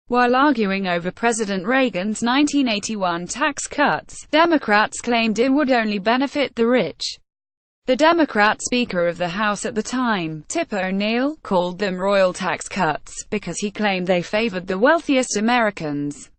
While arguing over President Reagan's 1981 tax cuts, Democrats claimed it would only benefit the rich. The Democrat Speaker of the House at the time, Tip O'Neill, called them royal tax cuts, because he claimed they favored the wealthiest Americans.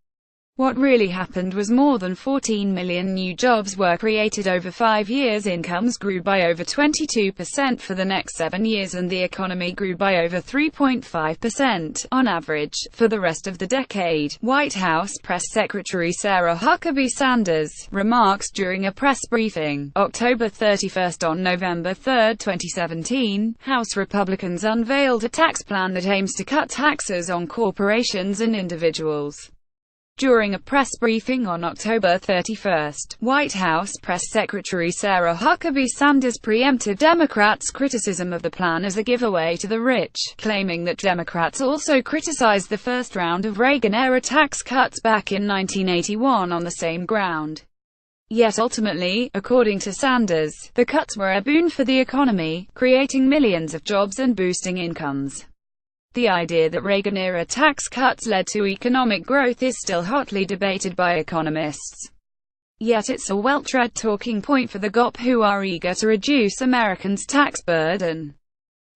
What really happened was more than 14 million new jobs were created over 5 years, incomes grew by over 22% for the next 7 years, and the economy grew by over 3.5%, on average, for the rest of the decade. White House Press Secretary Sarah Huckabee Sanders remarks during a press briefing, October 31. On November 3, 2017, House Republicans unveiled a tax plan that aims to cut taxes on corporations and individuals. During a press briefing on October 31, White House Press Secretary Sarah Huckabee Sanders preempted Democrats' criticism of the plan as a giveaway to the rich, claiming that Democrats also criticized the first round of Reagan-era tax cuts back in 1981 on the same ground. Yet ultimately, according to Sanders, the cuts were a boon for the economy, creating millions of jobs and boosting incomes. The idea that Reagan-era tax cuts led to economic growth is still hotly debated by economists. Yet it's a well-tread talking point for the GOP, who are eager to reduce Americans' tax burden.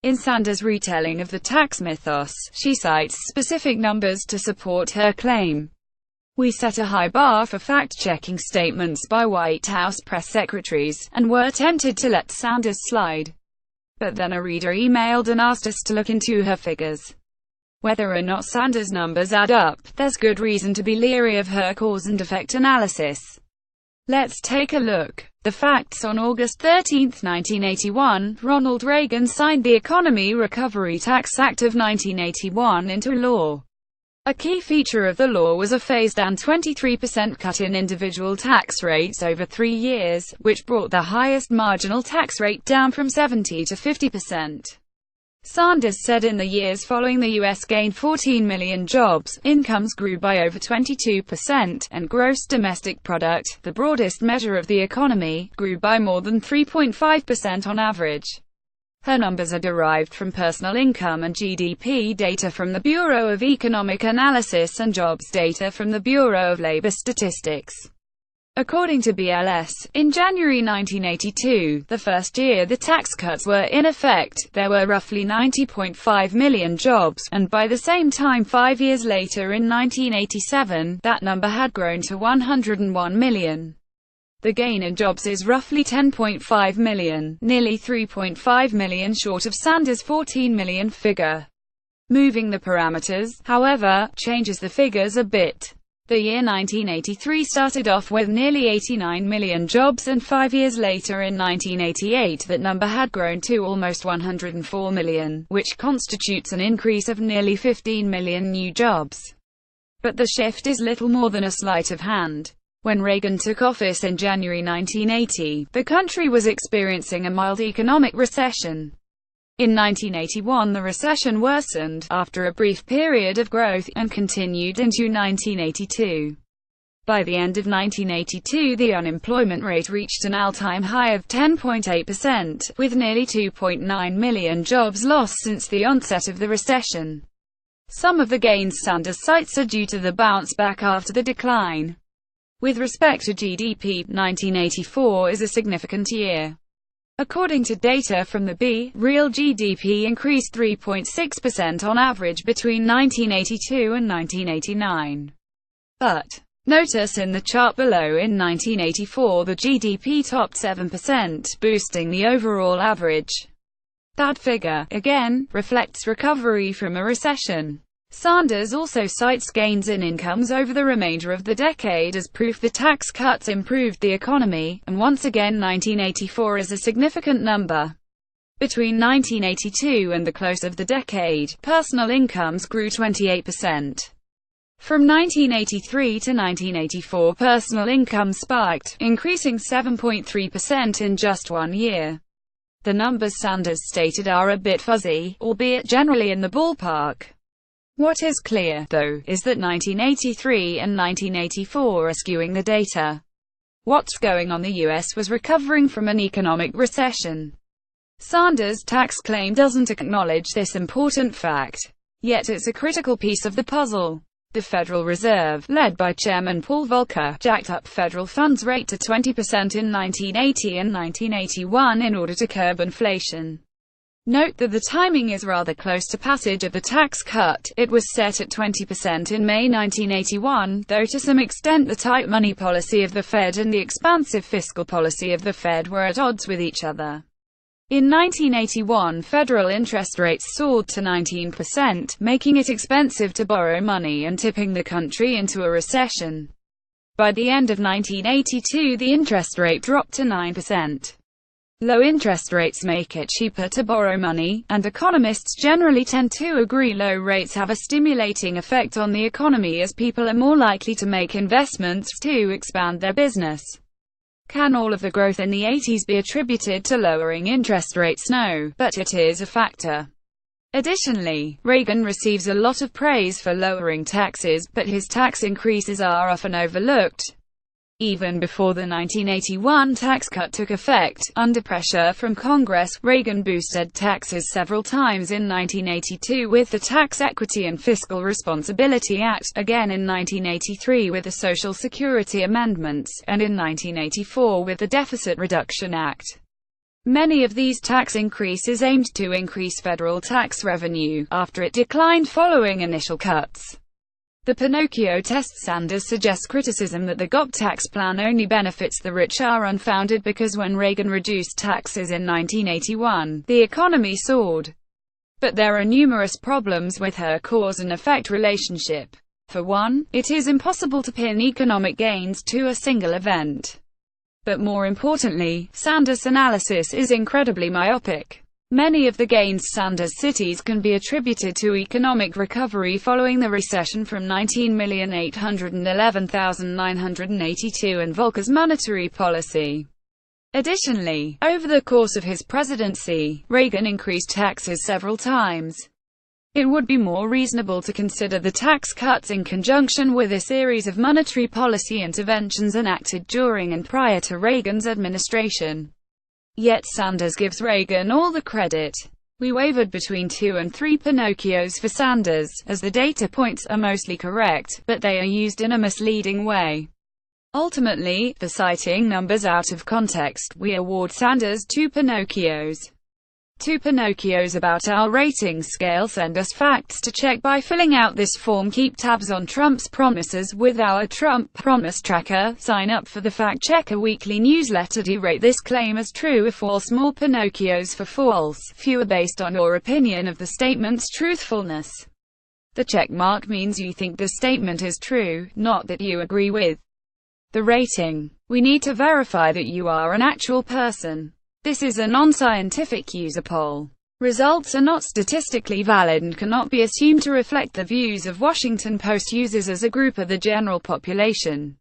In Sanders' retelling of the tax mythos, she cites specific numbers to support her claim. We set a high bar for fact-checking statements by White House press secretaries, and were tempted to let Sanders slide. But then a reader emailed and asked us to look into her figures. Whether or not Sanders' numbers add up, there's good reason to be leery of her cause and effect analysis. Let's take a look. The facts: on August 13, 1981, Ronald Reagan signed the Economy Recovery Tax Act of 1981 into law. A key feature of the law was a phased-in 23% cut in individual tax rates over 3 years, which brought the highest marginal tax rate down from 70% to 50%. Sanders said in the years following the U.S. gained 14 million jobs, incomes grew by over 22%, and gross domestic product, the broadest measure of the economy, grew by more than 3.5% on average. Her numbers are derived from personal income and GDP data from the Bureau of Economic Analysis and jobs data from the Bureau of Labor Statistics. According to BLS, in January 1982, the first year the tax cuts were in effect, there were roughly 90.5 million jobs, and by the same time 5 years later in 1987, that number had grown to 101 million. The gain in jobs is roughly 10.5 million, nearly 3.5 million short of Sanders' 14 million figure. Moving the parameters, however, changes the figures a bit. The year 1983 started off with nearly 89 million jobs, and 5 years later in 1988 that number had grown to almost 104 million, which constitutes an increase of nearly 15 million new jobs. But the shift is little more than a sleight of hand. When Reagan took office in January 1980, the country was experiencing a mild economic recession. In 1981 the recession worsened, after a brief period of growth, and continued into 1982. By the end of 1982 the unemployment rate reached an all-time high of 10.8%, with nearly 2.9 million jobs lost since the onset of the recession. Some of the gains Sanders cites are due to the bounce back after the decline. With respect to GDP, 1984 is a significant year. According to data from the B, real GDP increased 3.6% on average between 1982 and 1989. But, notice in the chart below, in 1984 the GDP topped 7%, boosting the overall average. That figure, again, reflects recovery from a recession. Sanders also cites gains in incomes over the remainder of the decade as proof the tax cuts improved the economy, and once again 1984 is a significant number. Between 1982 and the close of the decade, personal incomes grew 28%. From 1983 to 1984 personal income spiked, increasing 7.3% in just 1 year. The numbers Sanders stated are a bit fuzzy, albeit generally in the ballpark. What is clear, though, is that 1983 and 1984 are skewing the data. What's going on? The US was recovering from an economic recession. Sanders' tax claim doesn't acknowledge this important fact. Yet it's a critical piece of the puzzle. The Federal Reserve, led by Chairman Paul Volcker, jacked up federal funds rate to 20% in 1980 and 1981 in order to curb inflation. Note that the timing is rather close to passage of the tax cut. It was set at 20% in May 1981, though to some extent the tight money policy of the Fed and the expansive fiscal policy of the Fed were at odds with each other. In 1981, federal interest rates soared to 19%, making it expensive to borrow money and tipping the country into a recession. By the end of 1982, the interest rate dropped to 9%. Low interest rates make it cheaper to borrow money, and economists generally tend to agree low rates have a stimulating effect on the economy as people are more likely to make investments to expand their business. Can all of the growth in the 80s be attributed to lowering interest rates? No, but it is a factor. Additionally, Reagan receives a lot of praise for lowering taxes, but his tax increases are often overlooked. Even before the 1981 tax cut took effect, under pressure from Congress, Reagan boosted taxes several times in 1982 with the Tax Equity and Fiscal Responsibility Act, again in 1983 with the Social Security Amendments, and in 1984 with the Deficit Reduction Act. Many of these tax increases aimed to increase federal tax revenue, after it declined following initial cuts. The Pinocchio test. Sanders suggests criticism that the GOP tax plan only benefits the rich are unfounded because when Reagan reduced taxes in 1981, the economy soared. But there are numerous problems with her cause and effect relationship. For one, it is impossible to pin economic gains to a single event. But more importantly, Sanders' analysis is incredibly myopic. Many of the gains Sanders cites can be attributed to economic recovery following the recession from 19,811,982 and Volcker's monetary policy. Additionally, over the course of his presidency, Reagan increased taxes several times. It would be more reasonable to consider the tax cuts in conjunction with a series of monetary policy interventions enacted during and prior to Reagan's administration. Yet Sanders gives Reagan all the credit. We wavered between 2 and 3 Pinocchios for Sanders, as the data points are mostly correct, but they are used in a misleading way. Ultimately, for citing numbers out of context, we award Sanders 2 Pinocchios. 2 Pinocchios. About our rating scale. Send us facts to check by filling out this form. Keep tabs on Trump's promises with our Trump Promise Tracker. Sign up for the Fact Checker weekly newsletter. Do rate this claim as true or false. More Pinocchios for false, fewer based on your opinion of the statement's truthfulness. The check mark means you think the statement is true, not that you agree with the rating. We need to verify that you are an actual person. This is a non-scientific user poll. Results are not statistically valid and cannot be assumed to reflect the views of Washington Post users as a group or the general population.